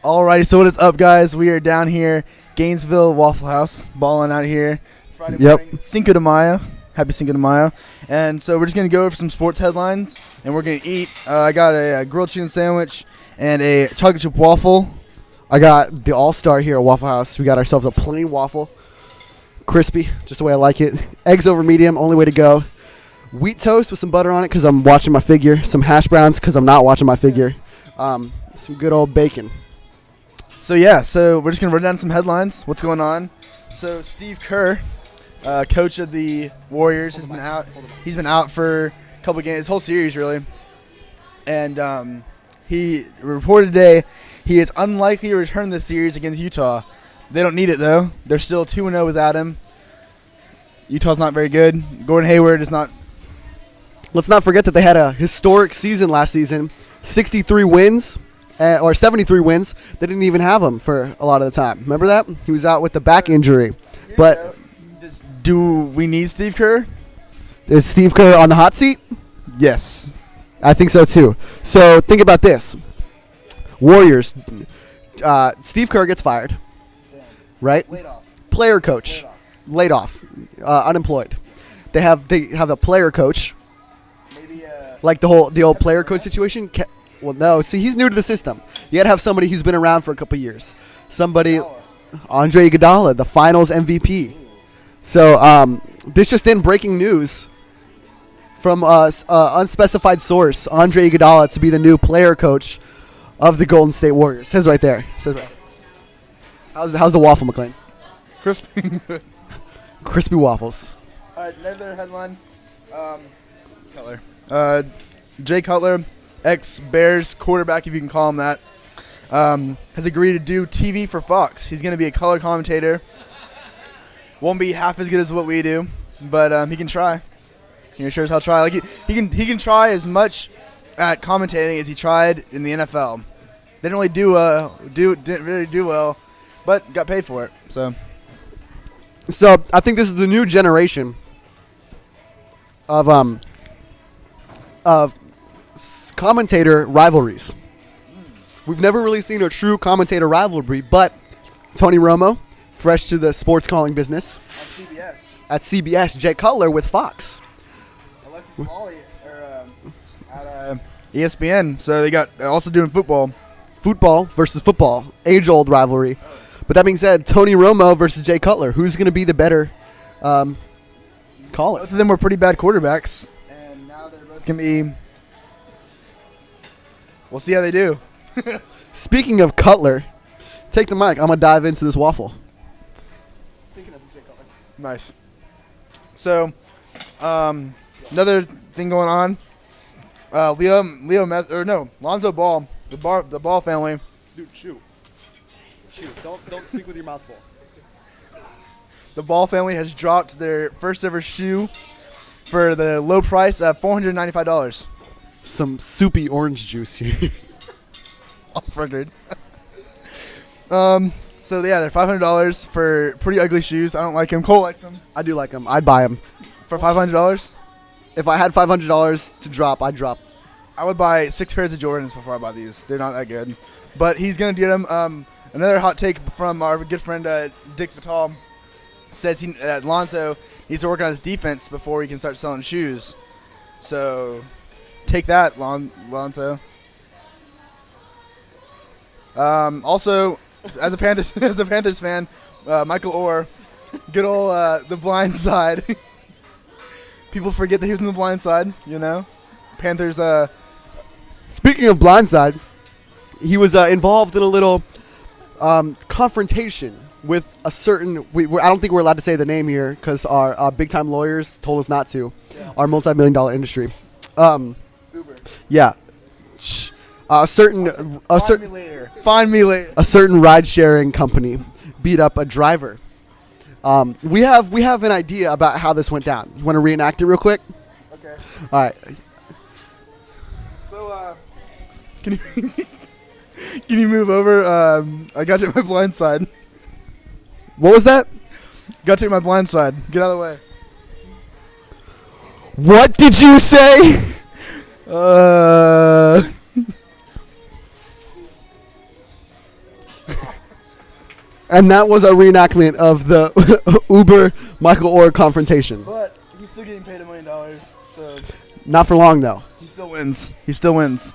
Alrighty, so what is up, guys? We are down here, Gainesville Waffle House, balling out here. Friday morning, Cinco de Mayo. Happy Cinco de Mayo. And so we're just going to go over some sports headlines, and we're going to eat. I got a grilled chicken sandwich and a chocolate chip waffle. I got the all-star here at Waffle House. We got ourselves a plain waffle. Crispy, just the way I like it. Eggs over medium, only way to go. Wheat toast with some butter on it because I'm watching my figure. Some hash browns because I'm not watching my figure. Some good old bacon. So we're just going to run down some headlines. What's going on? So Steve Kerr, coach of the Warriors, has been out. He's been out for a couple of games, his whole series really. And he reported today he is unlikely to return this series against Utah. They don't need it, though. They're still 2-0 without him. Utah's not very good. Gordon Hayward is not. Let's not forget that they had a historic season last season. 63 wins, or 73 wins. They didn't even have him for a lot of the time. Remember that? He was out with the back injury. But do we need Steve Kerr? Is Steve Kerr on the hot seat? Yes. I think so, too. So think about this. Warriors. Steve Kerr gets fired. Right? Laid off. Player coach. Laid off. Unemployed. They have a player coach. Maybe like the old player coach situation. Well, no. See, he's new to the system. You got to have somebody who's been around for a couple years. Somebody, Andre Iguodala, the Finals MVP. So this just in breaking news from unspecified source. Andre Iguodala to be the new player coach of the Golden State Warriors. Says right there. Says right. How's the waffle, McLean? Crispy. Crispy waffles. All right, another headline. Cutler. Jay Cutler, ex-Bears quarterback, if you can call him that, has agreed to do TV for Fox. He's going to be a color commentator. Won't be half as good as what we do, but he can try. He sure as hell try. Like he can try as much at commentating as he tried in the NFL. Didn't really do well, but got paid for it. So I think this is the new generation of commentator rivalries. We've never really seen a true commentator rivalry, but Tony Romo, fresh to the sports calling business. At CBS, Jay Cutler with Fox. Alexis Lawley at ESPN. So they got also doing football. Football versus football, age-old rivalry. But that being said, Tony Romo versus Jay Cutler. Who's going to be the better caller? Both of them were pretty bad quarterbacks, and now they're both going to be. We'll see how they do. Speaking of Cutler, take the mic. I'm going to dive into this waffle. Speaking of Jay Cutler. Nice. So, another thing going on. Lonzo Ball, the Ball family. Dude, chew. Don't speak with your mouth full. The Ball family has dropped their first ever shoe for the low price of $495. Some soupy orange juice here. Off record. So they're $500 for pretty ugly shoes. I don't like them. Cole likes them. I do like them. I'd buy them. For $500? If I had $500 to drop, I'd drop. I would buy 6 pairs of Jordans before I buy these. They're not that good. But he's going to get them. Another hot take from our good friend Dick Vitale says Lonzo needs to work on his defense before he can start selling shoes. So take that, Lonzo. Also, as a Panthers fan, Michael Orr, good old The Blind Side. People forget that he was in The Blind Side, you know. Panthers. Speaking of Blindside, he was involved in a little confrontation with a certain. I don't think we're allowed to say the name here because our big-time lawyers told us not to. Yeah. Our multi-million-dollar industry. Uber. Yeah. Find me later. A certain ride-sharing company beat up a driver. We have an idea about how this went down. You want to reenact it real quick? Okay. All right. So, can you move over? I got you at my blind side. What was that? Got you at my blind side. Get out of the way. What did you say? And that was our reenactment of the Uber Michael Orr confrontation. But he's still getting paid $1 million, so Not for long, though. he still wins. He still wins.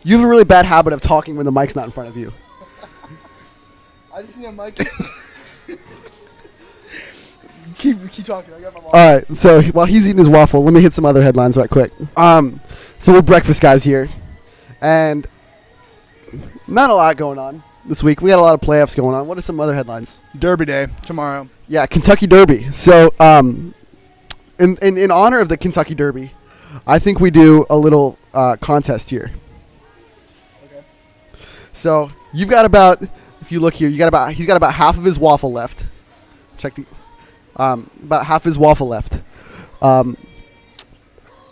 You have a really bad habit of talking when the mic's not in front of you. I just need a mic. keep talking. I got my mom. All right, so while he's eating his waffle, let me hit some other headlines right quick. So we're breakfast guys here, and not a lot going on this week. We got a lot of playoffs going on. What are some other headlines? Derby Day tomorrow. Yeah, Kentucky Derby. So, in honor of the Kentucky Derby, I think we do a little contest here. Okay. So you've got about, if you look here, he's got about half of his waffle left. Check the, about half his waffle left.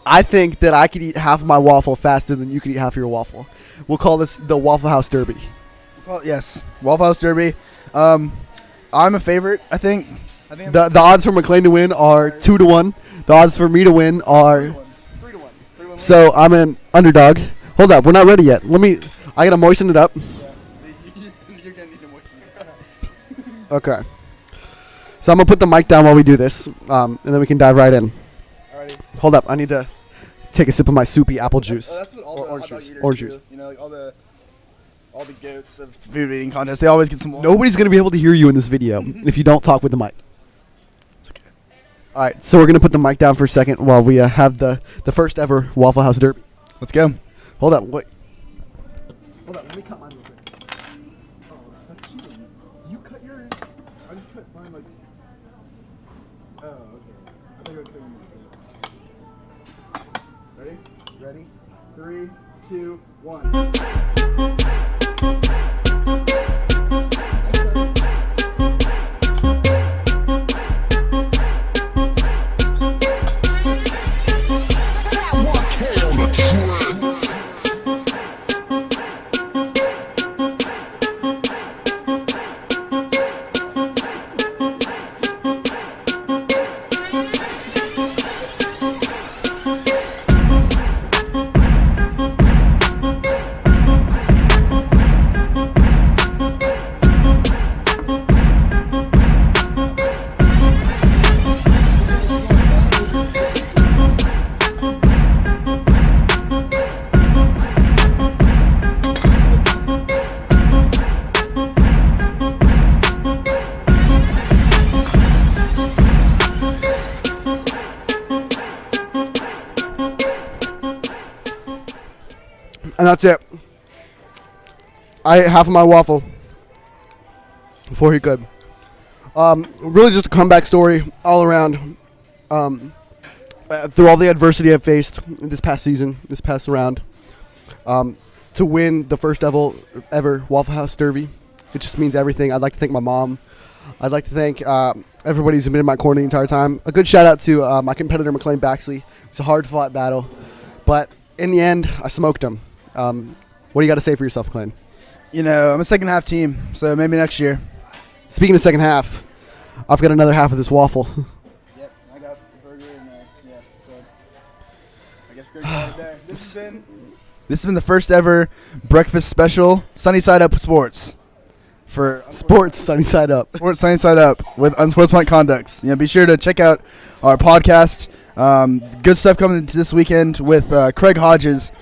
I think that I could eat half of my waffle faster than you could eat half of your waffle. We'll call this the Waffle House Derby. Yes, Waffle House Derby. I'm a favorite. I think The odds for McLean to win are 2-1. The odds for me to win are 3-1. So I'm an underdog. Hold up, we're not ready yet. I gotta moisten it up. Yeah. You're gonna need to moisten it. Okay. So I'm gonna put the mic down while we do this, and then we can dive right in. Alrighty. Hold up, I need to take a sip of my soupy apple juice. That's what all Or the orange hot dog juice. eaters Orange do. juice. You know, like all the goats of food eating contests. They always get some. Nobody's gonna be able to hear you in this video if you don't talk with the mic. It's okay. All right, so we're gonna put the mic down for a second while we have the first ever Waffle House Derby. Let's go. Hold up, wait. Hold up, let me cut mine real quick. Oh, that's cheating. You cut yours. I just cut mine like. Oh, okay. I thought you were cutting Ready? Ready? 3, 2, 1. And that's it. I ate half of my waffle before he could. Really just a comeback story all around. Through all the adversity I've faced this past season, this past round, to win the first ever Waffle House Derby, it just means everything. I'd like to thank my mom. I'd like to thank everybody who's been in my corner the entire time. A good shout out to my competitor, McLean Baxley. It's a hard-fought battle, but in the end, I smoked him. What do you got to say for yourself, McLean? You know, I'm a second half team, so maybe next year. Speaking of second half, I've got another half of this waffle. Yep, I got the burger and yeah. So I guess we're gonna call it a day. This has been the first ever breakfast special, Sunny Side Up Sports. For Sports Sunny Side Up. Sports Sunny Side Up with Unsportsmanlike Conducts. You know, be sure to check out our podcast. Good stuff coming into this weekend with Craig Hodges,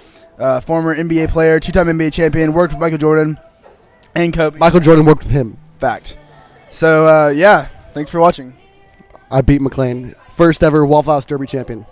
former NBA player, 2-time NBA champion, worked with Michael Jordan and Kobe. Michael Jordan worked with him. Fact. So, yeah, thanks for watching. I beat McLean. First ever Waffle House Derby champion.